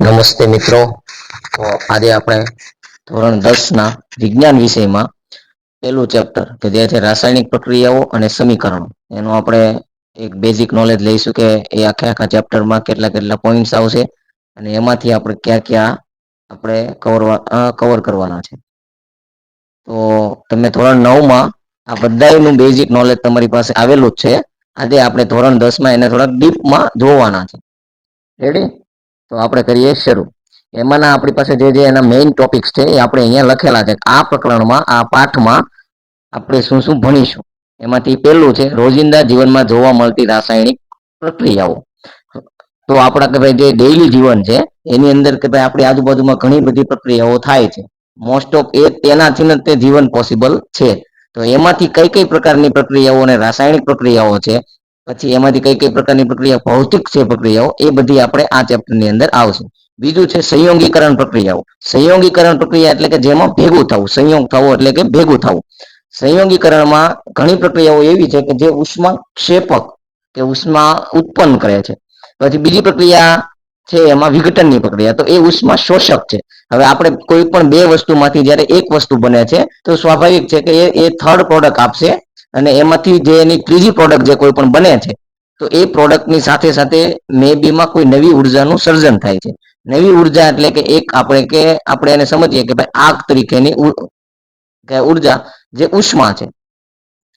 નમસ્તે મિત્રો. તો આજે આપણે ધોરણ 10 ના વિજ્ઞાન વિષયમાં પેલું ચેપ્ટર કે જે છે રાસાયણિક પ્રક્રિયાઓ અને સમીકરણો એનું આપણે એક બેઝિક નોલેજ લઈશું કે એ આખા ચેપ્ટરમાં કેટલા કેટલા પોઈન્ટ્સ આવશે અને એમાંથી આપણે ક્યાં ક્યાં આપણે કવર કરવાના છે. તો તમે ધોરણ 9માં આ બધાનું બેઝિક નોલેજ તમારી પાસે આવેલું જ છે. આજે આપણે ધોરણ 10માં એને થોડાક ડીપમાં જોવાના છે. રેડી? તો આપણે કરીએ શરૂ. એમાંના આપણી પાસે જે એના મેઈન ટોપિક્સ છે એ આપણે અહીંયા લખેલા છે. આ પ્રકરણમાં આ પાઠમાં આપણે શું શું ભણીશું. એમાંથી પેલું છે રોજિંદા જીવનમાં જોવા મળતી રાસાયણિક પ્રક્રિયાઓ. તો આપણા કે ભાઈ જે ડેઈલી જીવન છે એની અંદર કે ભાઈ આપણી આજુબાજુમાં ઘણી બધી પ્રક્રિયાઓ થાય છે. મોસ્ટ ઓફ એ તેનાથી જ તે જીવન પોસિબલ છે. તો એમાંથી કઈ કઈ પ્રકારની પ્રક્રિયાઓ અને રાસાયણિક પ્રક્રિયાઓ છે. પછી એમાંથી કઈ કઈ પ્રકારની પ્રક્રિયા ભૌતિક છે પ્રક્રિયાઓ એ બધી આપણે આ ચેપ્ટરની અંદર આવશે. બીજું છે સંયોગીકરણ પ્રક્રિયાઓ. સંયોગીકરણ પ્રક્રિયા એટલે કે જેમાં ભેગું થવું. સંયોગ થવો એટલે કે ભેગું થવું. સંયોગીકરણમાં ઘણી પ્રક્રિયાઓ એવી છે કે જે ઉષ્મા ક્ષેપક કે ઉષ્મા ઉત્પન્ન કરે છે. પછી બીજી પ્રક્રિયા છે એમાં વિઘટનની પ્રક્રિયા. તો એ ઉષ્મા શોષક છે. હવે આપણે કોઈ પણ બે વસ્તુમાંથી જયારે એક વસ્તુ બને છે તો સ્વાભાવિક છે કે એ થર્ડ પ્રોડક્ટ આપશે. અને એમાંથી જે એની ત્રીજી પ્રોડક્ટ જે કોઈ પણ બને છે તો એ પ્રોડક્ટની સાથે સાથે મે બી માં કોઈ નવી ઉર્જાનું સર્જન થાય છે. નવી ઉર્જા એટલે કે એક આપણે એને સમજીએ કે ભાઈ આગ તરીકેની ઉર્જા જે ઉષ્મા છે.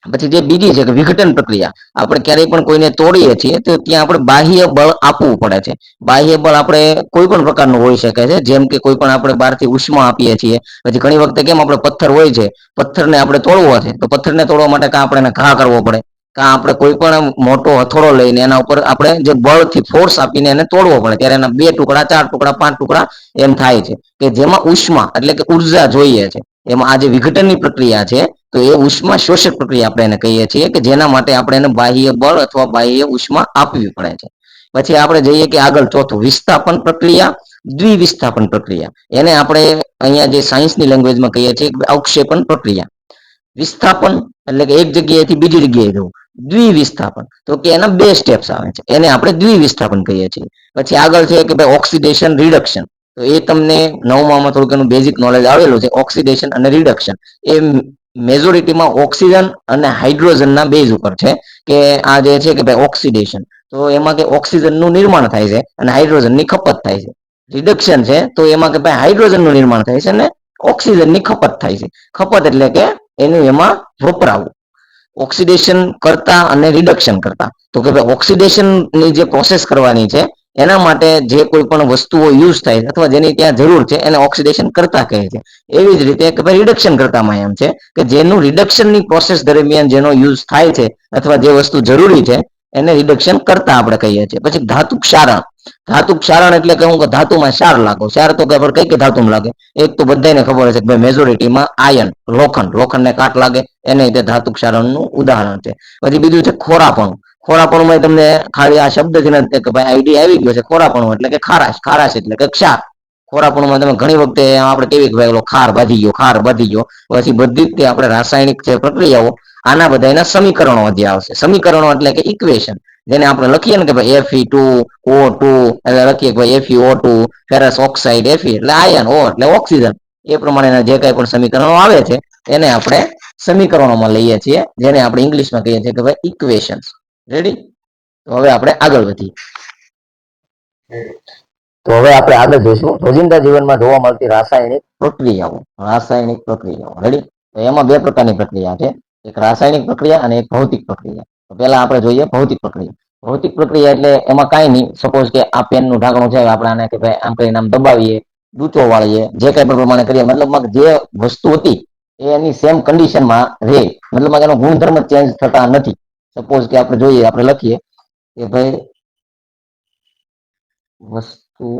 પછી જે બીજી છે કે વિઘટન પ્રક્રિયા. આપણે ક્યારેય પણ કોઈને તોડીએ છીએ તો ત્યાં આપણે બાહ્ય બળ આપવું પડે છે. બાહ્ય બળ આપણે કોઈ પણ પ્રકારનું હોઈ શકે છે. જેમ કે કોઈ પણ આપણે બહારથી ઉષ્મા આપીએ છીએ. પછી ઘણી વખતે કેમ આપણે પથ્થર હોય છે. પથ્થરને આપણે તોડવો છે તો પથ્થરને તોડવા માટે આપણે એને ઘા કરવો પડે. કા આપણે કોઈ પણ મોટો હથોડો લઈને એના ઉપર આપણે જે બળથી ફોર્સ આપીને એને તોડવો પડે. ત્યારે એના 2 ટુકડા, 4 ટુકડા, 5 ટુકડા એમ થાય છે. કે જેમાં ઉષ્મા એટલે કે ઉર્જા જોઈએ છે. એમાં આ જે વિઘટનની પ્રક્રિયા છે તો એ ઉષ્મા શોષક પ્રક્રિયા આપણે એને કહીએ છીએ કે જેના માટે આપણે એને બાહ્ય બળ અથવા બાહ્ય ઉષ્મા આપવી પડે છે. પછી આપણે જઈએ કે આગળ ચોથું વિસ્થાપન પ્રક્રિયા, દ્વિવિસ્થાપન પ્રક્રિયા. એને આપણે અહીંયા જે સાયન્સની લેંગ્વેજમાં કહીએ છીએ અવક્ષેપન પ્રક્રિયા. વિસ્થાપન એટલે કે એક જગ્યાએથી બીજી જગ્યાએ જવું. દ્વિવિસ્થાપન તો કે એના 2 સ્ટેપ્સ આવે છે. એને આપણે દ્વિવિસ્થાપન કહીએ છીએ. પછી આગળ છે કે ભાઈ ઓક્સિડેશન રિડક્શન. તો એ તમને 9માં થોડુંક એનું બેઝિક નોલેજ આવેલું છે. ઓક્સિડેશન અને રિડક્શન. એ મેજોરિટીમાં ઓક્સિજન અને હાઇડ્રોજનના બેઝ ઉપર છે. કે આ જે છે કે ભાઈ ઓક્સિડેશન. તો એમાં કે ઓક્સિજનનું નિર્માણ થાય છે અને હાઇડ્રોજનની ખપત થાય છે. રિડક્શન છે તો એમાં કે ભાઈ હાઇડ્રોજનનું નિર્માણ થાય છે અને ઓક્સિજનની ખપત થાય છે. ખપત એટલે કે એનું એમાં વપરાવું. ઓક્સિડેશન કરતા અને રિડક્શન કરતા. તો કે ભાઈ ઓક્સિડેશનની જે પ્રોસેસ કરવાની છે એના માટે જે કોઈ પણ વસ્તુઓ યુઝ થાય છે અથવા જેની ત્યાં જરૂર છે એને ઓક્સિડેશન કરતા કહે છે. એવી જ રીતે કે ભાઈ રિડક્શન કરતામાં એમ છે કે જેનું રિડક્શનની પ્રોસેસ દરમિયાન જેનો યુઝ થાય છે અથવા જે વસ્તુ જરૂરી છે એને રિડક્શન કરતા આપણે કહીએ છીએ. પછી ધાતુ ક્ષારણ. ધાતુ ક્ષારણ એટલે કે હું ધાતુમાં ક્ષાર લાગો. ક્ષાર તો કઈ ધાતુમાં લાગે? એક તો બધાને ખબર છે કે ભાઈ મેજોરિટીમાં આયર્ન, લોખંડ. લોખંડને કાટ લાગે એને લીધે ધાતુ ક્ષારણનું ઉદાહરણ છે. પછી બીજું છે ખોરાપણું. ખોરાપણુંમાં તમને ખાલી આ શબ્દથી નથી કે ભાઈ આઈડિયા આવી ગયો છે. ખોરાપણું એટલે કે ખારાશ. ખારાશ એટલે કે ક્ષાર. ખોરાપણુંમાં તમે ઘણી વખતે આપણે કેવી કે ભાઈ ખાર બાજી ગયો, ખાર બાજી ગયો. પછી બધી જ તે આપણે રાસાયણિક જે પ્રક્રિયાઓ આના બધાના સમીકરણો જે આવશે. સમીકરણો એટલે કે ઇક્વેશન. જેને આપણે લખીએ ને કે ભાઈ Fe2O2 એટલે લખીએ FeO2 ફેરસ ઓક્સાઇડ Fe એટલે આયર્ન, O એટલે ઓક્સિજન. એ પ્રમાણેના જે કઈ પણ સમીકરણો આવે છે એને આપણે સમીકરણોમાં લઈએ છીએ. જેને આપણે ઇંગ્લિશમાં કહીએ છીએ કે ભાઈ ઇક્વેશન. રેડી? તો હવે આપણે આગળ વધીએ. તો હવે આપણે આગળ જઈશું રોજિંદા જીવનમાં જોવા મળતી રાસાયણિક પ્રક્રિયાઓ. રાસાયણિક પ્રક્રિયાઓ. રેડી? તો એમાં 2 પ્રકારની પ્રક્રિયા છે. એક રાસાયણિક પ્રક્રિયા અને એક ભૌતિક પ્રક્રિયા. તો પહેલા આપણે જોઈએ ભૌતિક પ્રક્રિયા. ભૌતિક પ્રક્રિયા એટલે એમાં કાંઈ નહીં. સપોઝ કે આ પેનનું ઢાંકણું છે આપણે આને કે ભાઈ આમ કરીને આમ દબાવીએ, ડૂચો વાળીએ, જે કઈ પણ પ્રમાણે કરીએ. મતલબમાં જે વસ્તુ હતી એ એની સેમ કન્ડિશનમાં રહે. મતલબ એનો ગુણધર્મ ચેન્જ થતા નથી. સપોઝ કે આપણે જોઈએ, આપણે લખીએ કે ભાઈ વસ્તુનો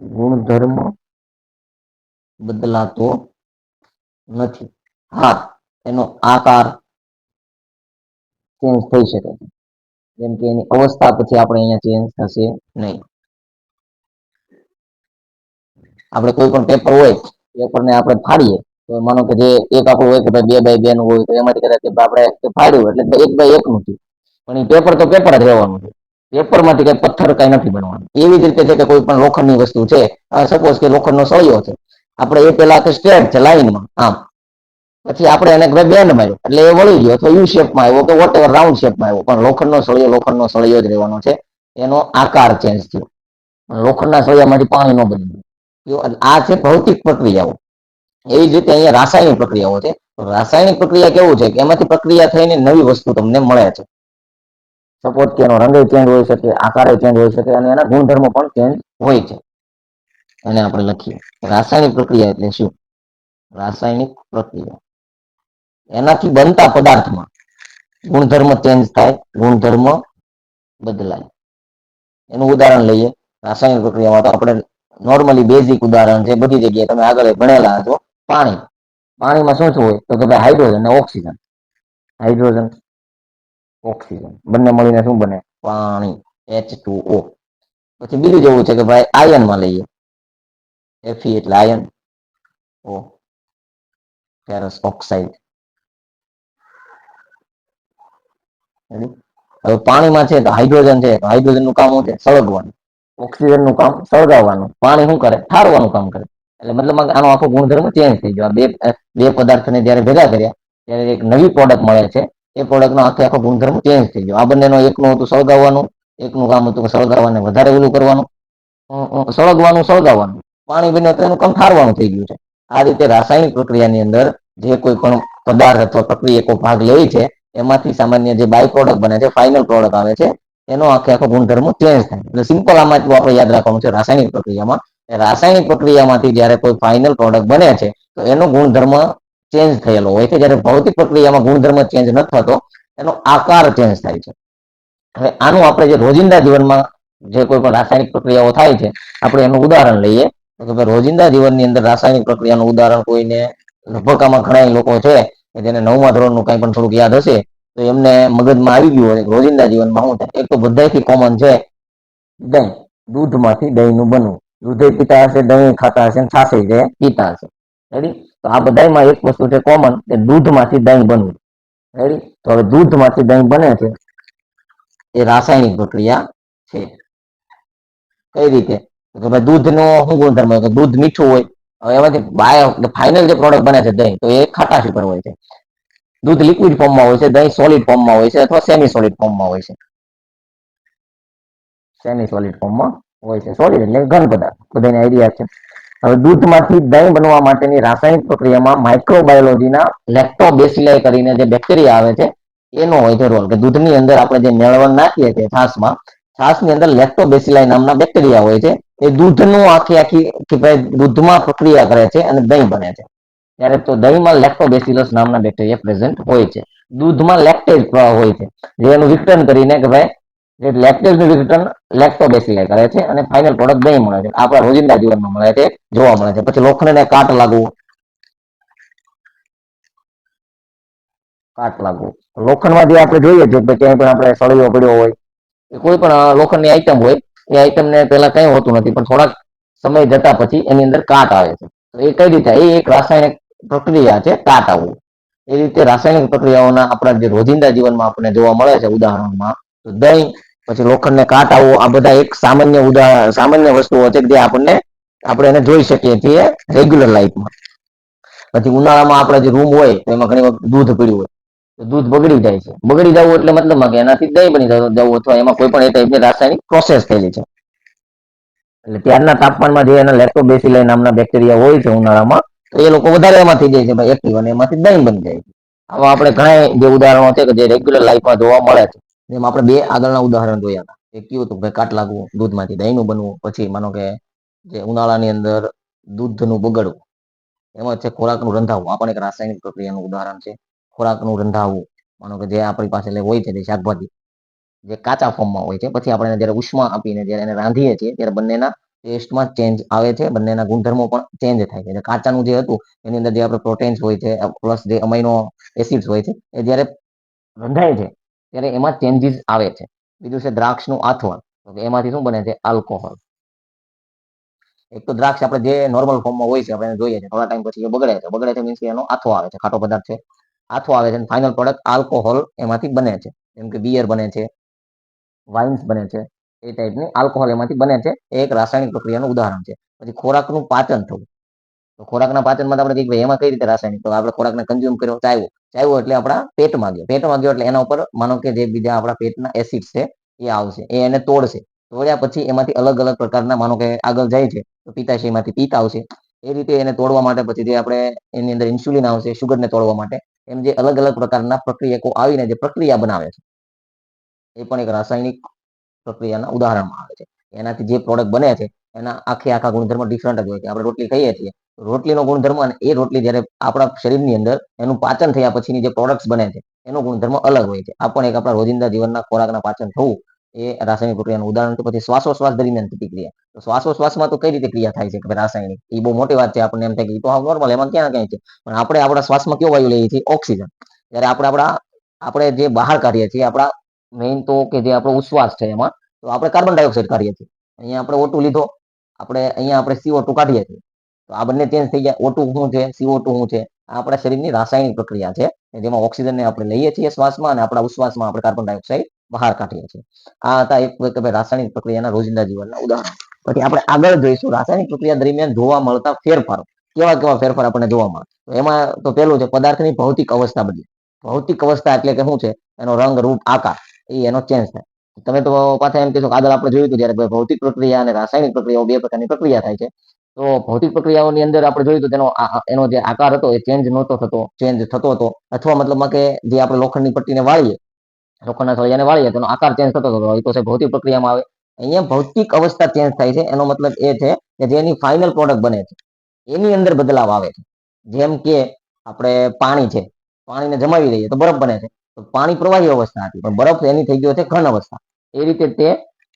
ગુણધર્મ બદલાતો નથી. હા, એનો આકાર ચેન્જ થઈ શકે છે. જેમ કે એની અવસ્થા પછી આપણે અહીંયા ચેન્જ થશે નહીં. આપણે કોઈ પણ પેપર હોય, પેપરને આપણે ફાડીએ તો માનો કે જે એક આપણું હોય કે 2x2 નું હોય તો એમાંથી કદાચ આપણે ફાડ્યું એટલે 1x1 નું થયું. પણ એ પેપર તો પેપર જ રહેવાનું છે. પેપરમાંથી કઈ પથ્થર કઈ નથી બનવાનું. એવી જ રીતે છે કે કોઈ પણ લોખંડની વસ્તુ છે, સપોઝ કે લોખંડનો સળિયો છે, આપણે એ પેલા સ્ટ્રેટ છે લાઈનમાં આમ, પછી આપણે એને બેન્ડ માર્યો એટલે એ વળી ગયો તો યુ શેપમાં આવ્યો કે વોટ એવર રાઉન્ડ શેપમાં આવ્યો, પણ લોખંડનો સળિયો જ રહેવાનો છે. એનો આકાર ચેન્જ થયો. લોખંડના સળિયામાંથી પાણી ન બન્યું. આ છે ભૌતિક પ્રક્રિયાઓ. એવી જ રીતે અહીંયા રાસાયણિક પ્રક્રિયાઓ છે. રાસાયણિક પ્રક્રિયા કેવું છે કે એમાંથી પ્રક્રિયા થઈને નવી વસ્તુ તમને મળે છે. સપોઝ કે એનો રંગ ચેન્જ હોઈ શકે, આકારે ચેન્જ હોઈ શકે અને એના ગુણધર્મો પણ ચેન્જ હોય છે. અને આપણે લખીએ રાસાયણિક પ્રક્રિયા એટલે શું? રાસાયણિક પ્રક્રિયા એનાથી બનતા પદાર્થમાં ગુણધર્મ ચેન્જ થાય, ગુણધર્મ બદલાય. એનું ઉદાહરણ લઈએ. રાસાયણિક પ્રક્રિયામાં તો આપણે નોર્મલી બેઝિક ઉદાહરણ છે, બધી જગ્યાએ તમે આગળ ભણેલા હશો. પાણીમાં શું શું હોય તો કે ભાઈ હાઇડ્રોજન અને ઓક્સિજન. હાઇડ્રોજન ઓક્સિજન બંને મળીને શું બને? પાણી, H2O. પછી બીજું જેવું છે કે ભાઈ આયનમાં લઈએ. Fe એટલે આયન, O ફેરસ ઓક્સાઇડ. હવે પાણીમાં છે તો હાઇડ્રોજન છે, તો હાઇડ્રોજન નું કામ શું છે? સળગવાનું. ઓક્સિજન નું કામ સળગાવવાનું. પાણી શું કરે? ઠારવાનું કામ કરે. એટલે મતલબ આનો આખો ગુણધર્મ ચેન્જ થઈ ગયો. બે પદાર્થને જયારે ભેગા કર્યા ત્યારે એક નવી પ્રોડક્ટ મળે છે. એ પ્રોડક્ટનો આખો ગુણધર્મ ચેન્જ થઈ ગયો. આ બંનેનો એકનું હતું સળગાવવાનું, એકનું કામ હતું સળગાવવાને વધારે ઓલું કરવાનું, સળગવાનું. પાણી બને તો એનું કામ ઠારવાનું થઈ ગયું છે. આ રીતે રાસાયણિક પ્રક્રિયાની અંદર જે કોઈ પણ પદાર્થ અથવા પ્રક્રિયકો ભાગ લે છે, એમાંથી સામાન્ય જે બાય પ્રોડક્ટ બને છે, ફાઇનલ પ્રોડક્ટ આવે છે, એનો આખો ગુણધર્મ ચેન્જ થાય. એટલે સિમ્પલ આમાં એટલું આપણે યાદ રાખવાનું છે રાસાયણિક પ્રક્રિયામાં. રાસાયણિક પ્રક્રિયામાંથી જયારે કોઈ ફાઇનલ પ્રોડક્ટ બને છે, તો એનો ગુણધર્મ ચેન્જ થયેલો હોય છે. જ્યારે ભૌતિક પ્રક્રિયામાં ગુણધર્મ ચેન્જ નથી થતો, એનો આકાર ચેન્જ થાય છે. હવે આનું આપણે જે રોજિંદા જીવનમાં જે કોઈ પણ રાસાયણિક પ્રક્રિયાઓ થાય છે, આપણે એનું ઉદાહરણ લઈએ. તો રોજિંદા જીવનની અંદર રાસાયણિક પ્રક્રિયાનું ઉદાહરણ કોઈને લગભગ આમાં ઘણા લોકો છે કે જેને 9મા ધોરણનું કંઈ પણ થોડુંક યાદ હશે, તો એમને મગજમાં આવી ગયું હોય રોજિંદા જીવનમાં શું થાય. એક તો બધાથી કોમન છે દહીં. દૂધમાંથી દહીંનું બનવું. દૂધે પીતા હશે, દહીં ખાતા હશે, છાશે જે પીતા હશે. રેડી? તો આ બધામાં એક વસ્તુ છે કોમન, કે દૂધમાંથી દહીં બનવું. રેડી? તો હવે દૂધમાંથી દહીં બને છે, એ રાસાયણિક પ્રક્રિયા છે. કઈ રીતે? તો ભાઈ દૂધનો શું ગુણધર્મ હોય? દૂધ મીઠું હોય. હવે એમાંથી ફાઇનલ જે પ્રોડક્ટ બને છે દહીં, તો એ ખાટાશ ઉપર હોય છે. દૂધ લિક્વિડ ફોર્મમાં હોય છે, દહીં સોલિડ ફોર્મમાં હોય છે, અથવા સેમી સોલિડ ફોર્મમાં હોય છે. સેમી સોલિડ ફોર્મમાં હોય છે. સોલિડ એટલે ઘન પદાર્થ, બધાને આઈડિયા છે. હવે દૂધમાંથી દહીં બનવા માટેની રાસાયણિક પ્રક્રિયામાં માઇક્રોબાયોલોજીના લેક્ટોબેસિલાઈ કરીને જે બેક્ટેરિયા આવે છે, એનો હોય છે રોલ. કે દૂધની અંદર આપણે જે મેળવણ નાખીએ છીએ છાશમાં, છાશની અંદર લેક્ટોબેસિલાઈ નામના બેક્ટેરિયા હોય છે. એ દૂધનું આખી કે ભાઈ દૂધમાં પ્રક્રિયા કરે છે અને દહીં બને છે. ત્યારે તો દહીંમાં લેક્ટોબેસિલસ નામના બેક્ટેરિયા પ્રેઝન્ટ હોય છે. દૂધમાં લેક્ટેજ હોય છે, જે એનું વિઘટન કરીને કે ભાઈ લેક્ટેજનું વિઘટન લેક્ટોબેસિલાઈ કરે છે અને ફાઇનલ પ્રોડક્ટ દહીં મળે છે. આપણા રોજિંદા જીવનમાં મળે છે, જોવા મળે છે. પછી લોખંડને કાટ લાગવું. લોખંડમાં જે આપણે જોઈએ છીએ કે ક્યાંય પણ આપણે સળિયો પડ્યો હોય, કોઈ પણ લોખંડની આઈટમ હોય, એ આઈટમને પેલા કઈ હોતું નથી, પણ થોડાક સમય જતા પછી એની અંદર કાટ આવે છે. તો એ કઈ રીતે? એ એક રાસાયણિક પ્રક્રિયા છે કાટ આવવું. એ રીતે રાસાયણિક પ્રક્રિયાઓના આપણા જે રોજિંદા જીવનમાં આપણને જોવા મળે છે ઉદાહરણમાં, તો દહીં, પછી લોખંડને કાટ આવવો, આ બધા એક સામાન્ય વસ્તુઓ છે જે આપણે એને જોઈ શકીએ છીએ રેગ્યુલર લાઈફમાં. પછી ઉનાળામાં આપણા જે રૂમ હોય એમાં ઘણી વખત દૂધ પડ્યું હોય, તો દૂધ બગડી જાય છે. બગડી જવું એટલે મતલબમાં કે એનાથી દહીં બની જવું, અથવા એમાં કોઈ પણ એ ટાઈપની રાસાયણિક પ્રોસેસ થયેલી છે. એટલે ત્યારના તાપમાનમાં જે એના લેક્ટોબેસિલાઈ નામના બેક્ટેરિયા હોય છે ઉનાળામાં, તો એ લોકો વધારે એમાં થઈ જાય છે ભાઈ એક્ટિવ, અને એમાંથી દહીં બની જાય છે. આવા આપણે ઘણા જે ઉદાહરણો છે કે જે રેગ્યુલર લાઈફમાં જોવા મળે છે. જેમ આપણે બે આગળના ઉદાહરણ જોયા હતા. એક કેવું હતું ભાઈ કાટ લાગવું, દૂધમાંથી દહીંનું બનવું. પછી માનો કે જે ઉનાળાની અંદર દૂધનું બગડવું, એમાં છે ખોરાકનું રંધાવું. આ પણ એક રાસાયણિક પ્રક્રિયાનું ઉદાહરણ છે. ખોરાકનું રંધાવું, માનો કે જે આપણી પાસે હોય છે શાકભાજી, જે કાચા ફોર્મમાં હોય છે, પછી આપણે એને જયારે ઉષ્મા આપીને જયારે એને રાંધીએ છીએ ત્યારે બંનેના ટેસ્ટમાં ચેન્જ આવે છે, બંનેના ગુણધર્મો પણ ચેન્જ થાય છે. કાચાનું જે હતું એની અંદર જે આપણે પ્રોટીન્સ હોય છે, પ્લસ જે અમાઇનો એસિડ્સ હોય છે, એ જયારે રંધાય છે ત્યારે એમાં ચેન્જીસ આવે છે. બીજું છે દ્રાક્ષનું આથવણ, એમાંથી શું બને છે? આલ્કોહોલ. એક તો દ્રાક્ષ આપણે જે નોર્મલ ફોર્મમાં હોય છે આપણે જોઈએ છે, થોડા ટાઈમ પછી એ બગડે છે. બગડે છે મીન્સ કે એનો આથો આવે છે, ખાટો પદાર્થ છે, આથો આવે છે. ફાઇનલ પ્રોડક્ટ આલ્કોહોલ એમાંથી બને છે. જેમ કે બિયર બને છે, વાઇન્સ બને છે, એ ટાઈપની આલ્કોહોલ એમાંથી બને છે. એ એક રાસાયણિક પ્રક્રિયાનું ઉદાહરણ છે. પછી ખોરાકનું પાચન થવું. તો ખોરાકના પાચનમાં આપણે કહીએ ભાઈ એમાં કઈ રીતે રાસાયણિક, તો આપણે ખોરાકને કન્ઝ્યુમ કર્યો, ચાવ્યો, ચાવ્યો એટલે આપણા પેટમાં ગયો, પેટમાં ગયો એટલે એના ઉપર માનો કે જે બીજા આપણા પેટના એસિડ છે એ આવશે, એ એને તોડશે. તોડ્યા પછી એમાંથી અલગ અલગ પ્રકારના માનો કે આગળ જાય છે તો પિત્તાશયમાંથી પિત્ત આવશે. એ રીતે એને તોડવા માટે પછી જે આપણે એની અંદર ઇન્સ્યુલિન આવશે શુગરને તોડવા માટે. એમ જે અલગ અલગ પ્રકારના પ્રક્રિયકો આવીને જે પ્રક્રિયા બનાવે છે, એ પણ એક રાસાયણિક પ્રક્રિયાના ઉદાહરણમાં આવે છે. એનાથી જે પ્રોડક્ટ બને છે એના આખા ગુણધર્મ ડિફરન્ટ જ હોય છે. આપણે રોટલી કહીએ છીએ, રોટલીનો ગુણધર્મ અને એ રોટલી જ્યારે આપણા શરીરની અંદર એનું પાચન થયા પછીની જે પ્રોડક્ટ્સ બને છે એનો ગુણધર્મ અલગ હોય છે. આ પણ એક આપણા રોજિંદા જીવનના ખોરાકના પાચન થવું એ રાસાયણિક પ્રક્રિયાનું ઉદાહરણ છે. પછી શ્વાસોશ્વાસ દરમિયાન પ્રતિક્રિયા. તો શ્વાસોશ્વાસમાં તો કઈ રીતે ક્રિયા થાય છે કે રાસાયણિક, એ બહુ મોટી વાત છે. આપણને એમ થાય કે એ તો નોર્મલ, એમાં ક્યાં ક્યાંય છે. પણ આપણે આપણા શ્વાસમાં કયો વાયુ લઈએ છીએ? ઓક્સિજન. જ્યારે આપણે જે બહાર કાઢીએ છીએ આપણા મેઇન તો કે જે આપણો ઉશ્વાસ છે એમાં, તો આપણે કાર્બન ડાયોક્સાઇડ કાઢીએ છીએ. અહીંયા આપણે O2 લીધો, અહીંયા આપણે CO2 કાઢીએ છીએ. તો આ બંને ચેન્જ થઈ ગયા. O2 શું છે, CO2 શું છે? આ આપણા શરીરની રાસાયણિક પ્રક્રિયા છે, જેમાં ઓક્સિજનને આપણે લઈએ છીએ શ્વાસમાં અને આપણા ઉશ્વાસમાં આપણે કાર્બન ડાયોક્સાઇડ બહાર કાઢીએ છીએ. આ હતા એક રાસાયણિક પ્રક્રિયાના રોજિંદા જીવનના ઉદાહરણ. પછી આપણે આગળ જોઈશું રાસાયણિક પ્રક્રિયા દરમિયાન જોવા મળતા ફેરફારો. કેવા કેવા ફેરફાર આપણને જોવા મળે? તો એમાં તો પેલું છે પદાર્થની ભૌતિક અવસ્થા બદલી. ભૌતિક અવસ્થા એટલે કે શું છે? એનો રંગ, રૂપ, આકાર એનો ચેન્જ થાય. તમે તો પાછા એમ કહેશો કે આગળ આપણે જોયું હતું જ્યારે ભૌતિક પ્રક્રિયા અને રાસાયણિક પ્રક્રિયાઓ બે પ્રકારની પ્રક્રિયા થાય છે. તો ભૌતિક પ્રક્રિયાઓની અંદર આપણે જોયું હતું એનો જે આકાર હતો એ ચેન્જ નહોતો થતો, ચેન્જ થતો હતો. અથવા મતલબમાં કે જે આપણે લોખંડની પટ્ટીને વાળીએ, લોખંડના સળિયાને વાળીએ તેનો આકાર ચેન્જ થતો હતો, એ તો છે ભૌતિક પ્રક્રિયામાં આવે. અહીંયા ભૌતિક અવસ્થા ચેન્જ થાય છે. એનો મતલબ એ છે કે જેની ફાઇનલ પ્રોડક્ટ બને છે એની અંદર બદલાવ આવે છે. જેમ કે આપણે પાણી છે, પાણીને જમાવી દઈએ તો બરફ બને છે. તો પાણી પ્રવાહી અવસ્થા હતી, પણ બરફ એની થઈ ગયો છે ઘન અવસ્થા. એ રીતે તે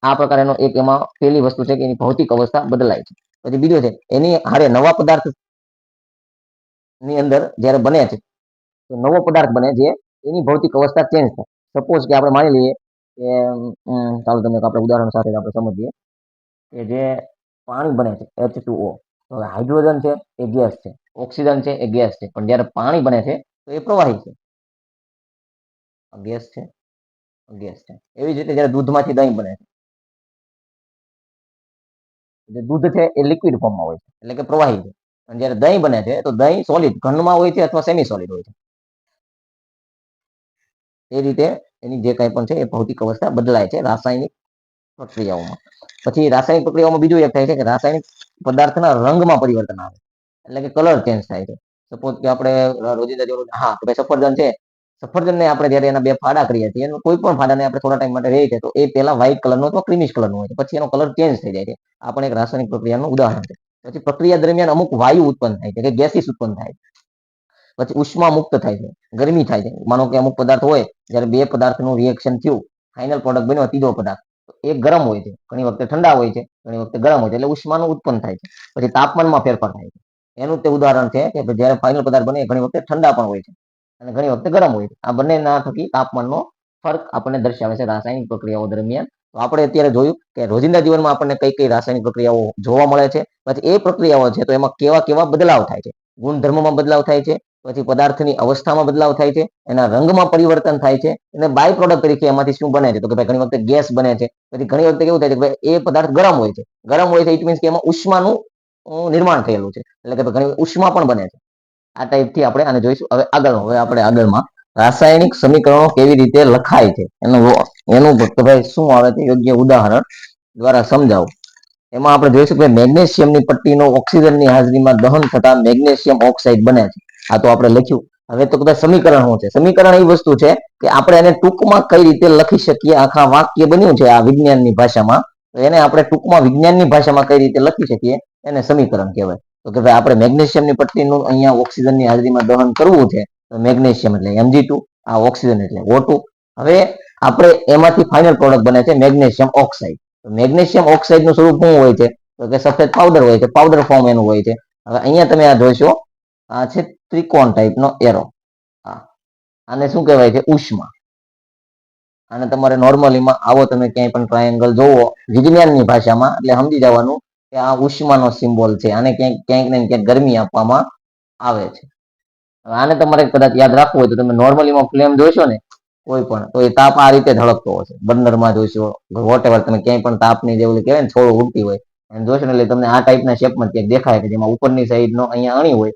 આ પ્રકારનો એક એમાં પેલી વસ્તુ છે કે એની ભૌતિક અવસ્થા બદલાય છે. પછી બીજો છે એની હારે નવા પદાર્થ ની અંદર જ્યારે બને છે, તો નવો પદાર્થ બને જે એની ભૌતિક અવસ્થા ચેન્જ થાય. સપોઝ કે આપણે માની લઈએ કે ચાલો તમે આપણે ઉદાહરણ સાથે આપણે સમજીએ કે જે પાણી બને છે H2O. તો હાઇડ્રોજન છે એ ગેસ છે, ઓક્સિજન છે એ ગેસ છે, પણ જ્યારે પાણી બને છે તો એ પ્રવાહી છે. ગેસ છે, ગેસ છે. એવી જ રીતે જ્યારે દૂધમાંથી દહીં બને છે, જે દૂધ છે એ લિક્વિડ ફોર્મમાં હોય છે, એટલે કે પ્રવાહી છે. અને જ્યારે દહીં બને છે તો દહીં સોલિડ ઘનમાં હોય છે અથવા સેમી સોલિડ હોય છે. એ રીતે એની જે કંઈ પણ છે એ ભૌતિક અવસ્થા બદલાય છે રાસાયણિક પ્રક્રિયાઓમાં. પછી રાસાયણિક પ્રક્રિયાઓમાં બીજું એક થાય છે કે રાસાયણિક પદાર્થના રંગમાં પરિવર્તન આવે, એટલે કે કલર ચેન્જ થાય છે. સપોઝ કે આપણે રોજિંદા જીવન, હા તો ભાઈ સફરજન છે, સફરજનને આપણે જ્યારે એના બે ફાડા કરીએ છીએ, એનો કોઈ પણ ફાડાને આપણે થોડા ટાઈમ માટે રહે છે તો એ પહેલા વ્હાઇટ કલરનો અથવા ક્રીમિશ કલરનો હોય છે, પછી એનો કલર ચેન્જ થઈ જાય છે. આ પણ એક રાસાયણિક પ્રક્રિયાનું ઉદાહરણ છે. પછી પ્રક્રિયા દરમિયાન અમુક વાયુ ઉત્પન્ન થાય છે કે ગેસીસ ઉત્પન્ન થાય છે. પછી ઉષ્મા મુક્ત થાય છે, ગરમી થાય છે. માનો કે અમુક પદાર્થ હોય, જ્યારે બે પદાર્થનું રિએક્શન થયું, ફાઇનલ પ્રોડક્ટ બન્યો ત્રીજો પદાર્થ, એ ગરમ હોય છે, ઘણી વખતે ઠંડા હોય છે, ઘણી વખતે ગરમ હોય છે, એટલે ઉષ્માનું ઉત્પન્ન થાય છે. પછી તાપમાનમાં ફેરફાર થાય છે. એનું તે ઉદાહરણ છે કે જ્યારે ફાઇનલ પદાર્થ બને ઘણી વખતે ઠંડા પણ હોય છે અને ઘણી વખતે ગરમ હોય છે. આ બંનેના થકી તાપમાનનો ફર્ક આપણને દર્શાવે છે રાસાયણિક પ્રક્રિયાઓ દરમિયાન. તો આપણે અત્યારે જોયું કે રોજિંદા જીવનમાં આપણને કઈ કઈ રાસાયણિક પ્રક્રિયાઓ જોવા મળે છે. પછી એ પ્રક્રિયાઓ છે તો એમાં કેવા કેવા બદલાવ થાય છે. ગુણધર્મમાં બદલાવ થાય છે, પછી પદાર્થની અવસ્થામાં બદલાવ થાય છે, એના રંગમાં પરિવર્તન થાય છે, અને બાય પ્રોડક્ટ તરીકે એમાંથી શું બને છે તો કે ભાઈ ઘણી વખતે ગેસ બને છે. પછી ઘણી વખતે કેવું થાય છે કે એ પદાર્થ ગરમ હોય છે, ગરમ હોય છે ઇટ મીન્સ કે એમાં ઉષ્માનું નિર્માણ થયેલું છે, એટલે કે ઘણી ઉષ્મા પણ બને છે. આ ટાઈપથી આપણે આને જોઈશું. હવે આપણે આગળમાં રાસાયણિક સમીકરણો કેવી રીતે લખાય છે એનું ભાઈ શું આવે છે યોગ્ય ઉદાહરણ દ્વારા સમજાવું. એમાં આપણે જોઈશું કે મેગ્નેશિયમની પટ્ટીનો ઓક્સિજનની હાજરીમાં દહન થતા મેગ્નેશિયમ ઓક્સાઇડ બને છે. આ તો આપણે લખ્યું. હવે તો બધા સમીકરણ શું છે? સમીકરણ એ વસ્તુ છે કે આપણે એને ટૂંકમાં કઈ રીતે લખી શકીએ. આખા વાક્ય બન્યું છે આ વિજ્ઞાનની ભાષામાં, તો એને આપણે ટૂંકમાં વિજ્ઞાનની ભાષામાં કઈ રીતે લખી શકીએ એને સમીકરણ કહેવાય. તો કે ભાઈ આપણે મેગ્નેશિયમની પટ્ટીનું અહીંયા ઓક્સિજનની હાજરીમાં દહન કરવું છે, તો મેગ્નેશિયમ એટલે Mg2, આ ઓક્સિજન એટલે O2. હવે આપણે એમાંથી ફાઇનલ પ્રોડક્ટ બને છે મેગ્નેશિયમ ઓક્સાઇડ. મેગ્નેશિયમ ઓક્સાઇડનું સ્વરૂપ શું હોય છે તો કે સફેદ પાવડર હોય છે, પાવડર ફોર્મ એનું હોય છે. હવે અહીંયા તમે આ જોશો, આ છે ત્રિકોણ ટાઈપનો એરો. હા, આને શું કહેવાય છે? ઉષ્મા. અને તમારે નોર્મલીમાં આવો તમે ક્યાંય પણ ટ્રાયેંગલ જોવો વિજ્ઞાનની ભાષામાં એટલે સમજી જવાનું કે આ ઉષ્માનો સિમ્બોલ છે. આને ક્યાંક ને ક્યાંક ગરમી આપવામાં આવે છે. આને તમારે કદાચ યાદ રાખવું હોય તો તમે નોર્મલીમાં ફ્લેમ જોશો ને, કોઈ પણ, તો એ તાપ આ રીતે ધડકતો હશે. બર્નરમાં જોઈશો, વોટેવર તમે ક્યાંય પણ તાપની જે ઓલી કહેવાય ને છોડો ઉડતી હોય અને જોશો ને એટલે તમને આ ટાઈપના શેપમાં ક્યાંક દેખાય કે જેમાં ઉપરની સાઈડનો અહીંયા અણી હોય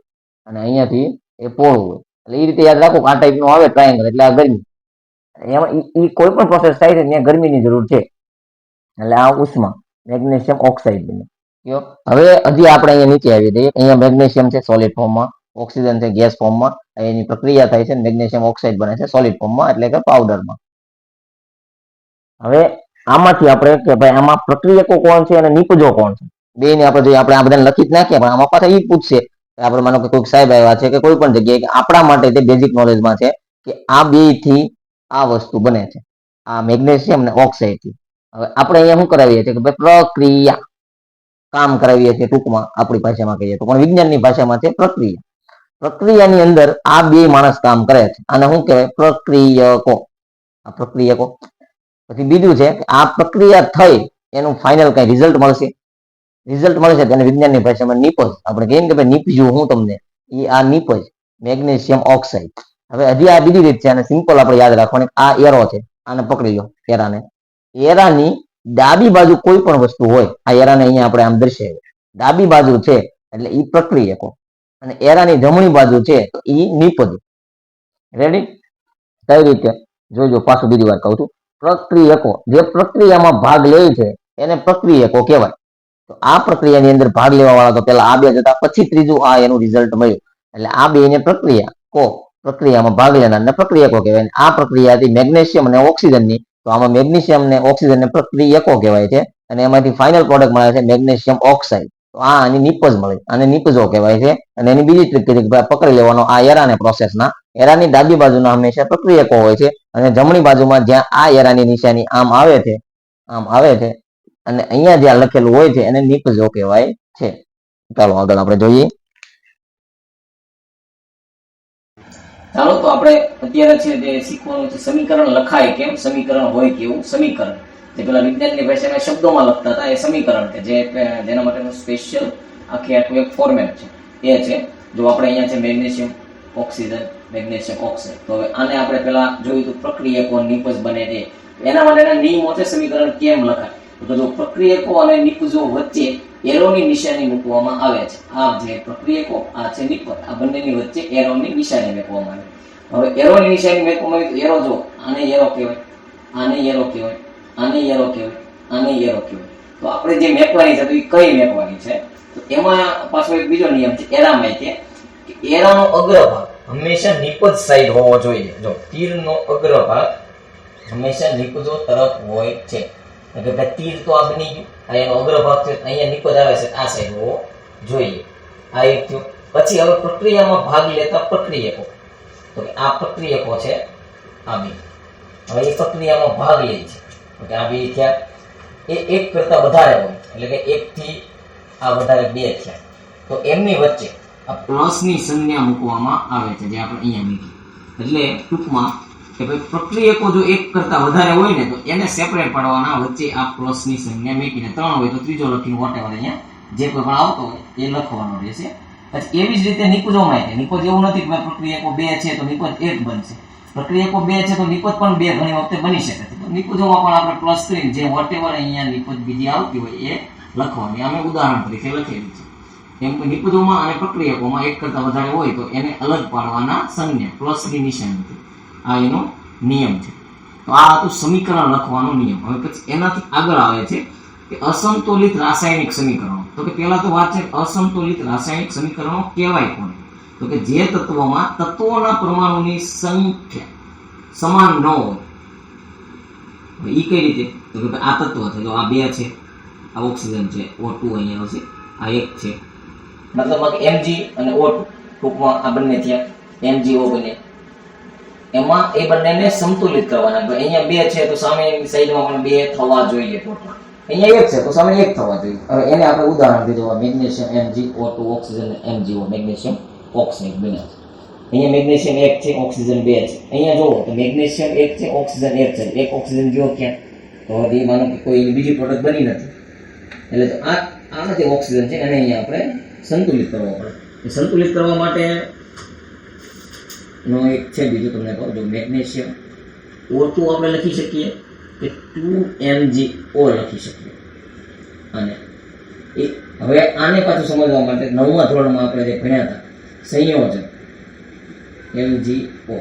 અને અહીંયાથી એ પોળું હોય. એટલે એ રીતે યાદ રાખો કે આ ટાઈપનું આવે ટ્રાયેંગલ એટલે આ ગરમી. એમાં ઈ કોઈ પણ પ્રોસેસ થાય છે ત્યાં ગરમીની જરૂર છે. એટલે આ ઉષ્મા મેગ્નેશિયમ ઓક્સાઇડ બને. હવે હજી આપણે અહીંયા નીચે આવી જઈએ. અહીંયા મેગ્નેશિયમ છે સોલિડ ફોર્મમાં, ઓક્સિજન છે ગેસ ફોર્મમાં. એની પ્રક્રિયા થાય છે, મેગ્નેશિયમ ઓક્સાઇડ બને છે સોલિડ ફોર્મમાં એટલે કે પાવડરમાં. હવે આમાંથી આપણે કે ભાઈ આમાં પ્રક્રિયકો કોણ છે અને નિપજો કોણ છે, બે ને આપણે જોઈએ. આપણે આ બધાને લખી જ નાખીએ પણ આમાં પાછા ઈ પૂછશે કે આપણે માનો કે કોઈક સાહેબ આવ્યા છે કે કોઈ પણ જગ્યાએ, કે આપણા માટે તે બેઝિક નોલેજમાં છે કે આ બે થી આ વસ્તુ બને છે, આ મેગ્નેશિયમ ને ઓક્સાઇડ થી. હવે આપણે અહીંયા શું કરાવીએ છીએ કે ભાઈ પ્રક્રિયા કામ કરાવીએ છીએ, ટૂંકમાં આપણી ભાષામાં કહીએ તો, પણ વિજ્ઞાનની ભાષામાં છે પ્રક્રિયા. પ્રક્રિયાની અંદર આ બે માણસ કામ કરે છે, આને શું કહેવાય? પ્રક્રિયકો. આ પ્રક્રિયકો. પછી બીજું છે કે આ પ્રક્રિયા થઈ એનું ફાઇનલ કઈ રિઝલ્ટ મળશે. રિઝલ્ટ મળશે તેને વિજ્ઞાનની ભાષામાં નિપજ. આપણે કહીએ કે ભાઈ નીપજ્યું હું તમને, એ આ નિપજ મેગ્નેશિયમ ઓક્સાઇડ. હવે હજી આ બીજી રીત છે, અને સિમ્પલ આપણે યાદ રાખવાની. આ એરો છે, આને પકડી લો એરાને. એરાની ડાબી બાજુ કોઈ પણ વસ્તુ હોય, આ એરાને અહીંયા આપણે આમ દર્શાવીએ, ડાબી બાજુ છે એટલે ઈ પ્રક્રિયકો, અને એરાની જમણી બાજુ છે તો ઈ નિપજ. રેડી? કઈ રીતે જોજો, પાછું બીજી વાર કહું છું. પ્રક્રિયકો જે પ્રક્રિયામાં ભાગ લે છે એને પ્રક્રિયકો કહેવાય. તો આ પ્રક્રિયાની અંદર ભાગ લેવા વાળા તો પેલા આ બે જતા, પછી ત્રીજું આ એનું રિઝલ્ટ મળ્યું. એટલે આ બે ને પ્રક્રિયા પ્રક્રિયામાં ભાગ લેનારને પ્રક્રિયકો કહેવાય. આ પ્રક્રિયા હતી મેગ્નેશિયમ અને ઓક્સિજનની, તો આમાં મેગ્નેશિયમ ને ઓક્સિજન ને પ્રક્રિયકો કહેવાય છે, અને એમાંથી ફાઇનલ પ્રોડક્ટ મળે છે મેગ્નેશિયમ ઓક્સાઇડ. તો આ આની નિપજ મળે, આને નિપજો કહેવાય છે. અને એની બીજી ટ્રીક કીધી કે પકડી લેવાનો આ એરાને પ્રોસેસના. એરાની ડાબી બાજુના હંમેશા પ્રક્રિયકો હોય છે, અને જમણી બાજુમાં જ્યાં આ એરાની નિશાની આમ આવે છે, આમ આવે છે, અને અહીંયા જ્યાં લખેલું હોય છે એને નિપજો કહેવાય છે. ચાલો આગળ આપણે જોઈએ. ચાલો તો આપણે અત્યારે છે જે શીખવાનું છે સમીકરણ લખાય કેમ, સમીકરણ હોય કેવું સમીકરણ. જે પેલા વિજ્ઞાનની ભાષામાં શબ્દોમાં લખતા હતા એ સમીકરણ કે જેના માટેનું સ્પેશિયલ આખી આખું એક ફોર્મેટ છે એ છે. જો આપણે અહીંયા છે મેગ્નેશિયમ ઓક્સિજન, મેગ્નેશિયમ ઓક્સાઇડ. તો હવે આને આપણે પેલા જોયું તો પ્રક્રિયકો નિપજ બને છે, એના માટેના નિયમો છે સમીકરણ કેમ લખાય. તો જો પ્રક્રિયકો અને નિપજો વચ્ચે એરોની નિશાની મૂકવામાં આવે છે. આ જે પ્રક્રિયકો, આ છે નિપજ, આ બંનેની વચ્ચે એરોની નિશાની મૂકવામાં આવે. હવે એરોની નિશાની મૂકવામાં આવે તો એરો જો, આને એરો કહેવાય, આને એરો કહેવાય, આને એરો કહેવાય, આને એરો કહેવાય. તો આપણે જે મેકવાની છે તો એ કઈ મેકવાની છે? તો એમાં પાછો એક બીજો નિયમ છે એરામાં, કે એરાનો અગ્રભાગ હંમેશા નિપજ સાઈડ હોવો જોઈએ. જો તીરનો અગ્રભાગ હંમેશા નિપજો તરફ હોય છે. એટલે કે તીર તો આ બની ગયું, આ એનો અગ્રભાગ છે, અહીંયા નિપજ આવે છે આ સાઈડ હોવો જોઈએ. આ એક થયો. પછી હવે પ્રક્રિયામાં ભાગ લેતા પ્રક્રિયકો, તો કે આ પ્રક્રિયકો છે આ બે. હવે એ પ્રક્રિયામાં ભાગ લે છે, તો કે આ બે થયા. એ એક કરતા વધારે હોય, એટલે કે એક થી આ વધારે બે થયા, તો એમની વચ્ચે આ પ્લસની સંજ્ઞા મૂકવામાં આવે છે, જે આપણે અહીંયા મૂકી. એટલે ટૂંકમાં કે ભાઈ પ્રક્રિયકો જો એક કરતા વધારે હોય ને તો એને સેપરેટ પાડવાના, વચ્ચે આ પ્લસની સંજ્ઞા મૂકીને. 3 હોય તો ત્રીજો લખીને વોટેવર અહીંયા જે કોઈ પણ આવતો હોય એ લખવાનો રહેશે. પછી એવી જ રીતે નિપજોમાં છે. નિપજ એવું નથી કે પ્રક્રિયકો 2 છે તો નિપજ 1 બનશે, પ્રક્રિયકો 2 છે તો નિપજ પણ 2 ઘણી વખતે બની શકે છે. તો નિપજોમાં પણ આપણે પ્લસ કરીને જે વોટેવર અહીંયા નિપજ બીજી આવતી હોય એ લખવાની. અમે ઉદાહરણ તરીકે લખેલું છે. એમ કે નિપજોમાં અને પ્રક્રિયકોમાં એક કરતા વધારે હોય તો એને અલગ પાડવાના સંજ્ઞા પ્લસની નિશાનીથી. આ એનો નિયમ છે. તો આ હતું સમીકરણ લખવાનો નિયમ. હવે પછી એનાથી આગળ આવે છે કે અસંતુલિત રાસાયણિક સમીકરણો. તો કે પહેલા તો વાત છે અસંતુલિત રાસાયણિક સમીકરણો કહેવાય કોને? તો કે જે તત્વોમાં તત્વોના પરમાણુની સંખ્યા સમાન ન હોય. એ કઈ રીતે? તો કે આ તત્વ છે, તો આ 2 છે, આ ઓક્સિજન છે, O2 અહીંયા આવશે, આ 1 છે, મતલબ Mg અને O2 ટૂંકમાં આ બંને થયા, MgO બને. એમાં એ બંનેને સંતુલિત કરવાના. અહીંયા 2 છે તો સામેની સાઈડમાં પણ 2 થવા જોઈએ ટોટલ. અહીંયા 1 છે તો સામે 1 થવા જોઈએ. હવે એને આપણે ઉદાહરણ દીધું, magnesium MgO2, oxygen MgO, magnesium oxide બને. અહીંયા મેગ્નેશિયમ 1 છે, ઓક્સિજન 2 છે. અહીંયા જુઓ તો મેગ્નેશિયમ 1 છે, ઓક્સિજન 1 છે. એક ઓક્સિજન ગયો ક્યાં? તો હવે માનો કે કોઈ બીજી પ્રોડક્ટ બની નથી, એટલે તો આ નથી ઓક્સિજન છે, અને અહીંયા આપણે સંતુલિત કરવો પડે. સંતુલિત કરવા માટે નો એક છે બીજું તમને કહું, જો મેગ્નેશિયમ O2 આપણે લખી શકીએ કે 2MgO લખી શકીએ. અને હવે આને પાછું સમજવા માટે 9મા ધોરણમાં આપણે જે ભણ્યા હતા સંયોજન MgO,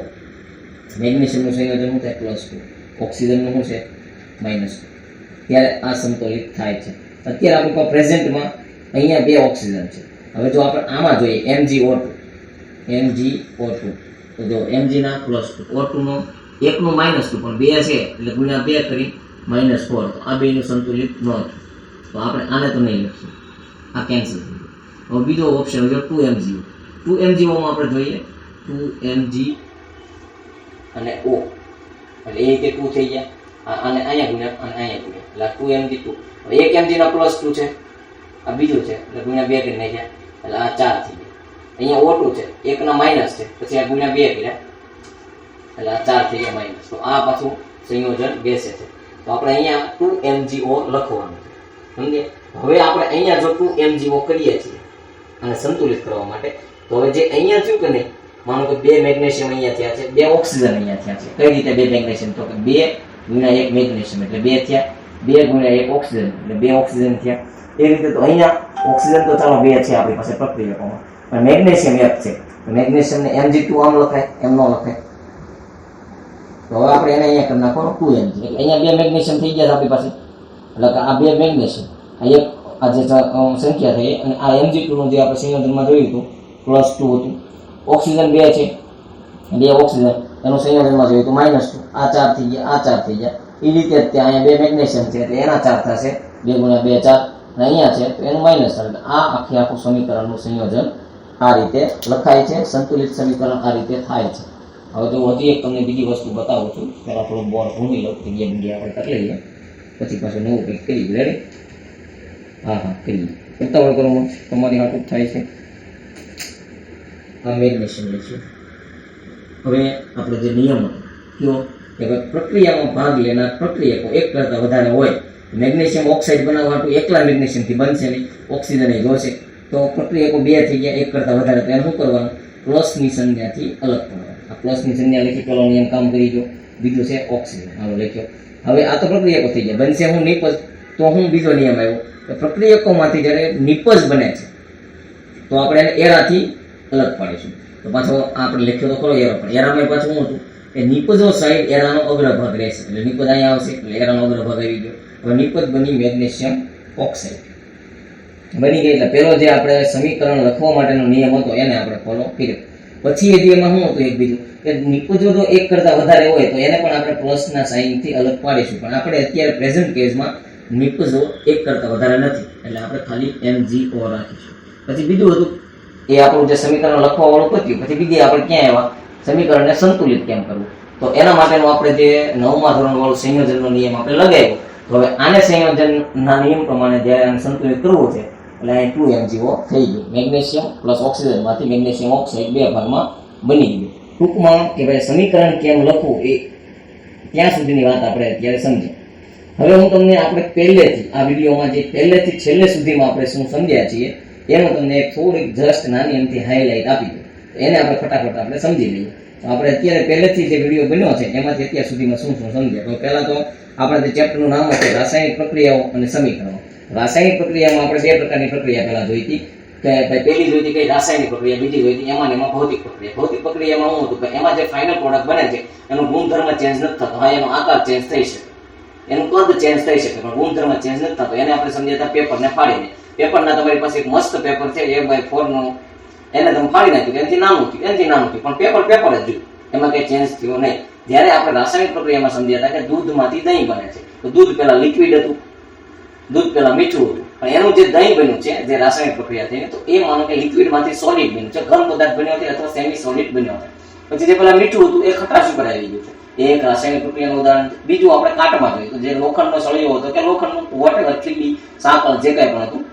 મેગ્નેશિયમનું સંયોજન શું થાય +2, ઓક્સિજનનું શું છે -2, ત્યારે આ સંતુલિત થાય છે. અત્યારે આપણી પાસે પ્રેઝન્ટમાં અહીંયા 2 ઓક્સિજન છે. હવે જો આપણે આમાં જોઈએ MgO2 તો જો Mg ના +2, O2 નો 1 નું -2 પણ 2 છે એટલે ગુણ્યા 2 કરી -4, તો આ બેનું સંતુલિત ન થયું. તો આપણે આને તો નહીં લખીએ, આ કેન્સલ થઈ ગયું. હવે બીજો ઓપ્શન હોય 2MgO. 2MgO માં આપણે જોઈએ 2Mg અને O એટલે એ રીતે 2 થઈ ગયા, આને અહીંયા ગુણ્યા અને અહીંયા ગુણ્યા એટલે 2Mg2. હવે 1 Mg ના +2 છે, આ બીજું છે એટલે ગુણ્યા 2 કરી નાખ્યા એટલે આ 4 થઈ ગયા. અહીંયા O2 છે, 1 ના માઇનસ છે, પછી આ ગુણ્યા 2 કર્યા એટલે આ 4 થઈ ગયા માઇનસ. તો આ પાછું સંયોજન બેસે છે. તો આપણે અહીંયા 2MgO લખવાનું છે, સમજે. હવે આપણે અહીંયા જો 2MgO કરીએ છીએ અને સંતુલિત કરવા માટે, તો હવે જે અહીંયા થયું કે નહીં, માનો કે 2 મેગ્નેશિયમ અહીંયા થયા છે, 2 ઓક્સિજન અહીંયા થયા છે. કઈ રીતે 2 મેગ્નેશિયમ? તો કે 2 ગુણ્યા 1 મેગ્નેશિયમ એટલે 2 થયા, 2 ગુણ્યા 1 ઓક્સિજન એટલે 2 ઓક્સિજન થયા. એ રીતે તો અહીંયા ઓક્સિજન તો ચાલો 2 છે આપણી પાસે પ્રક્રિયકોમાં, પણ મેગ્નેશિયમ 1 છે. તો મેગ્નેશિયમને Mg2 આમ લખાય, એમ ન લખાય. તો હવે આપણે એને અહીંયા કરી નાખો 2Mg એટલે અહીંયા 2 મેગ્નેશિયમ થઈ ગયા આપણી પાસે, એટલે કે આ 2 મેગ્નેશિયમ આ એક આ જે સંખ્યા થઈ અને આ Mg2 નું જે આપણે સંયોજનમાં જોયું હતું +2 હતું. ઓક્સિજન 2 છે, 2 ઓક્સિજન એનું સંયોજનમાં જોયું હતું -2, આ 4 થઈ ગયા, આ 4 થઈ ગયા. એ રીતે ત્યાં અહીંયા 2 મેગ્નેશિયમ છે એટલે એના 4 થશે, 2 ગુણ્યા 2 4, અને અહીંયા છે તો એનું -4. એટલે આ આખું સમીકરણનું સંયોજન આ રીતે લખાય છે, સંતુલિત સમીકરણ આ રીતે થાય છે. હવે જો હજી એક તમને બીજી વસ્તુ બતાવું છું, પહેલાં થોડું બોર્ડ ભૂમી લઉં, જગ્યા આપણે કરી લઈએ, પછી પાછું નવું કંઈક કરી રેડી. હા કરીએ, ઉતાવળ કરો તમારી હાટું થાય છે. આ મેગ્નેશિયમ લઈશું. હવે આપણે જે નિયમ હતો કે પ્રક્રિયામાં ભાગ લેનાર પ્રક્રિયકો એક કરતાં વધારે હોય, મેગ્નેશિયમ ઓક્સાઇડ બનાવવા માટે એકલા મેગ્નેશિયમથી બનશે નહીં, ઓક્સિજન એ જોશે. તો પ્રક્રિયકો 2 થઈ ગયા, એક કરતાં વધારે, તો એમ શું કરવાનું, પ્લસની સંજ્ઞાથી અલગ કરવાનું. આ પ્લસની સંજ્ઞા લખી, પેલો નિયમ કામ કરી ગયો. બીજું છે ઓક્સિજન, હાલો લખ્યો. હવે આ તો પ્રક્રિયકો થઈ ગયા, બનશે હું નિપજ. તો હું બીજો નિયમ આવ્યો કે પ્રક્રિયકોમાંથી જ્યારે નિપજ બને છે તો આપણે એને એરાથી અલગ પાડીશું. તો પાછો આપણે લખ્યો તો ખરો એરો, પણ એરામાં પાછું શું હતું કે નિપજો સાઈડ એરાનો અગ્રભાગ રહેશે, એટલે નિપજ અહીંયા આવશે એટલે એરાનો અગ્રભાગ આવી ગયો. હવે નિપજ બની મેગ્નેશિયમ ઓક્સાઇડ બની ગઈ. એટલે પેલો જે આપણે સમીકરણ લખવા માટેનો નિયમ હતો એને આપણે ફોલો કર્યો. પછી હજી એમાં શું હતું એક બીજું કે નિપજો જો એક કરતાં વધારે હોય તો એને પણ આપણે પ્લસના સાઇનથી અલગ પાડીશું, પણ આપણે અત્યારે પ્રેઝન્ટ કેસમાં નિપજો એક કરતાં વધારે નથી એટલે આપણે ખાલી MgO રાખીશું. પછી બીજું હતું એ આપણું જે સમીકરણ લખવા વાળું પત્યું, પછી બીજી આપણે ક્યાં આવ્યા સમીકરણને સંતુલિત કેમ કરવું. તો એના માટેનું આપણે જે 9મા ધોરણ વાળું સંયોજનનો નિયમ આપણે લગાવ્યો. તો હવે આને સંયોજનના નિયમ પ્રમાણે જ્યારે આને સંતુલિત કરવું છે એટલે અહીં 2MgO થઈ ગયું. મેગ્નેશિયમ પ્લસ ઓક્સિજનમાંથી મેગ્નેશિયમ ઓક્સાઇડ 2 ભાગમાં બની ગયું. ટૂંકમાં કે ભાઈ સમીકરણ કેમ લખવું એ ત્યાં સુધીની વાત આપણે અત્યારે સમજી. હવે હું તમને આપણે પહેલેથી આ વિડીયોમાં જે પહેલેથી છેલ્લે સુધીમાં આપણે શું સમજ્યા છીએ એનું તમને એક થોડીક જસ્ટ નાની એમથી હાઇલાઇટ આપી દઉં, એને આપણે ફટાફટ આપણે સમજી લઈએ. તો આપણે અત્યારે પહેલેથી જે વિડીયો બન્યો છે એમાંથી અત્યાર સુધીમાં શું શું સમજ્યા. તો પહેલાં તો આપણે જે ચેપ્ટરનું નામ હતું રાસાયણિક પ્રક્રિયાઓ અને સમીકરણો. રાસાયણિક પ્રક્રિયામાં આપણે 2 પ્રકારની પ્રક્રિયા પહેલા જોઈ હતી કે ભાઈ પહેલી જોઈ હતી કઈ રાસાયણિક પ્રક્રિયા, બીજી જોઈ હતી એમાં ભૌતિક પ્રક્રિયા. ભૌતિક પ્રક્રિયામાં શું હતું કે એમાં જે ફાઇનલ પ્રોડક્ટ બને છે એનો ગુણધર્મ ચેન્જ નથી થતો. હા, એનો આકાર ચેન્જ થઈ શકે, એનું કદ ચેન્જ થઈ શકે, પણ ગુણધર્મ ચેન્જ નથી થતો. એને આપણે સમજ્યા હતા પેપરને ફાડીને. પેપરના તમારી પાસે એક મસ્ત પેપર છે A/4 નું, એને તમે ફાડી નાખ્યું, એનાથી નાનું થયું, પણ પેપર જ જોયું, એમાં કઈ ચેન્જ થયો નહીં. જ્યારે આપણે રાસાયણિક પ્રક્રિયામાં સમજ્યા હતા કે દૂધમાંથી દહીં બને છે, તો દૂધ પહેલા લિક્વિડ હતું, દૂધ પહેલા મીઠું હતું, પણ એનું જે દહીં બન્યું છે જે રાસાયણિક પ્રક્રિયા થઈને, તો એ માનો કે લિક્વિડમાંથી સોલિડ બન્યું છે, ઘન પદાર્થ બન્યો છે અથવા સેમી સોલિડ બન્યો છે. પછી જે પેલા મીઠું હતું એ ખટાશ ઉપર આવી ગયું છે, એ એક રાસાયણિક પ્રક્રિયાનું ઉદાહરણ. બીજું આપણે કાટમાં જોયું તો જે લોખંડનો સળિયો હતો કે લોખંડનું વોટેવર થ્રીડી સાંકળ જે કાંઈ પણ હતું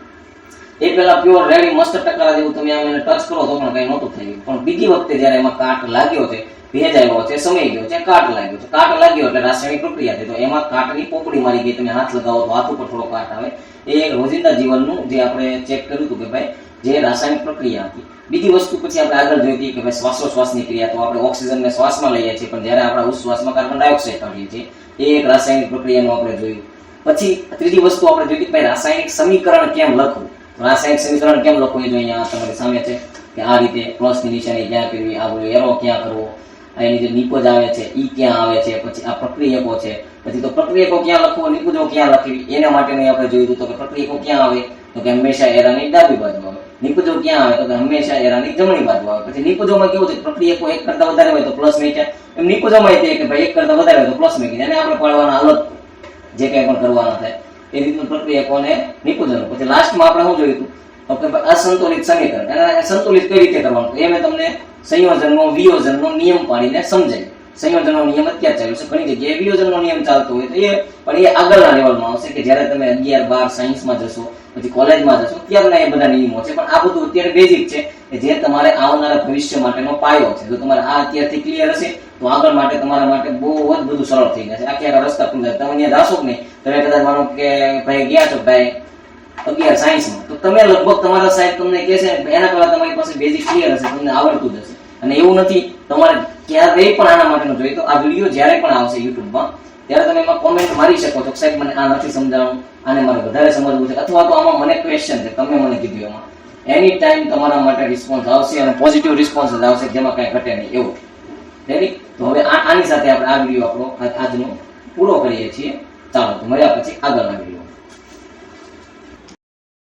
એ પેલા પ્યોર રેડી મસ્ત ટકરા જેવું તમે આમ એને ટચ કરો તો પણ કઈ નહોતું થયું. પણ બીજી વખતે જ્યારે એમાં કાટ લાગ્યો છે, ભેજ આવ્યો છે, સમય ગયો છે, કાટ લાગ્યો છે, કાટ લાગ્યો એટલે રાસાયણિક પ્રક્રિયા થઈ. તો એમાં કાટની પોપડી મારી ગઈ, તમે હાથ લગાવો તો હાથ ઉપર થોડો કાટ આવે. એ રોજિંદા જીવનનું જે આપણે ચેક કર્યું હતું કે ભાઈ જે રાસાયણિક પ્રક્રિયા હતી. બીજી વસ્તુ પછી આપણે આગળ જોઈ હતી કે ભાઈ શ્વાસોશ્વાસની ક્રિયા, તો આપણે ઓક્સિજનને શ્વાસમાં લઈએ છીએ પણ જ્યારે આપણે ઉચ્છ્વાસમાં કાર્બન ડાયોક્સાઇડ કાઢીએ છીએ, એ એક રાસાયણિક પ્રક્રિયાનું આપણે જોયું. પછી ત્રીજી વસ્તુ આપણે જોઈ હતી ભાઈ રાસાયણિક સમીકરણ કેમ લખવું. રાસાયણિક સમીકરણ કેમ લખવું એ જો અહીંયા તમારી સામે છે કે આ રીતે પ્લસની નિશાની ક્યાં કરવી, આ બોલો એરો ક્યાં કરવો, એની જે નિપજ આવે છે ઈ ક્યાં આવે છે, પછી આ પ્રક્રિયકો છે, પછી તો પ્રક્રિયકો ક્યાં લખવો, નિપજો ક્યાં લખવી, એના માટેનું આપણે જોયું હતું. તો કે પ્રક્રિયકો ક્યાં આવે, તો કે હંમેશા એરાની ડાબી બાજુ આવે. નિપજો ક્યાં આવે, તો કે હંમેશા એરાની જમણી બાજુ આવે. પછી નિપજોમાં કેવું છે, પ્રક્રિયકો એક કરતા વધારે હોય તો પ્લસ મેક્યા, એમ નિપજોમાં તે કે ભાઈ એક કરતા વધારે હોય તો પ્લસ મેકી, એને આપણે પાડવાના અલગ જે કંઈ પણ કરવાના થાય એ રીતનું પ્રક્રિયકોને નિપજોનું. પછી લાસ્ટમાં આપણે શું જોયું હતું, ઓકે અસંતુલિત સમીકરણ, એને સંતુલિત કઈ રીતે કરવાનું, એ મેં તમને સંયોજનનો વિયોજનનો નિયમ પાડીને સમજાય. સંયોજનનો નિયમ અત્યારે ચાલ્યો છે, ઘણી જગ્યાએ વિયોજનનો નિયમ ચાલતો હોય તો એ પણ એ આગળના લેવલમાં આવશે કે જ્યારે તમે 11, 12 સાયન્સમાં જશો, પછી કોલેજમાં જશો ત્યારના એ બધા નિયમો છે. પણ આ બધું અત્યારે બેઝિક છે કે જે તમારે આવનારા ભવિષ્ય માટેનો પાયો છે. જો તમારે આ અત્યારથી ક્લિયર હશે તો આગળ માટે તમારા માટે બહુ જ બધું સરળ થઈ જશે. આખા રસ્તા ખુલી જાય. તમે ત્યાં જાશો જ નહીં, તમે કદાચ માનો કે ભાઈ ગયા છો ભાઈ 11 સાયન્સમાં, તો તમે લગભગ તમારા સાહેબ તમને કહેશે એના પહેલા તમારી પાસે બેઝિક ક્લિયર હશે, તમને આવડતું જ હશે. અને એવું નથી તમારે ક્યારેય પણ આના માટેનું જોઈએ તો આ વિડીયો જ્યારે પણ આવશે યુટ્યુબમાં ત્યારે તમે એમાં કોમેન્ટ મારી શકો છો, સાહેબ મને આ નથી સમજાવવું, આને મારે વધારે સમજવું છે, અથવા તો આમાં મને ક્વેશ્ચન છે તમે મને કીધું એમાં, એની ટાઈમ તમારા માટે રિસ્પોન્સ આવશે અને પોઝિટિવ રિસ્પોન્સ જ આવશે, જેમાં કાંઈ ઘટે નહીં એવું. રેડી? તો હવે આની સાથે આપણે આ વિડીયો આપણો આજનો પૂરો કરીએ છીએ. ચાલો તો મળ્યા પછી આગળના વિડીયો.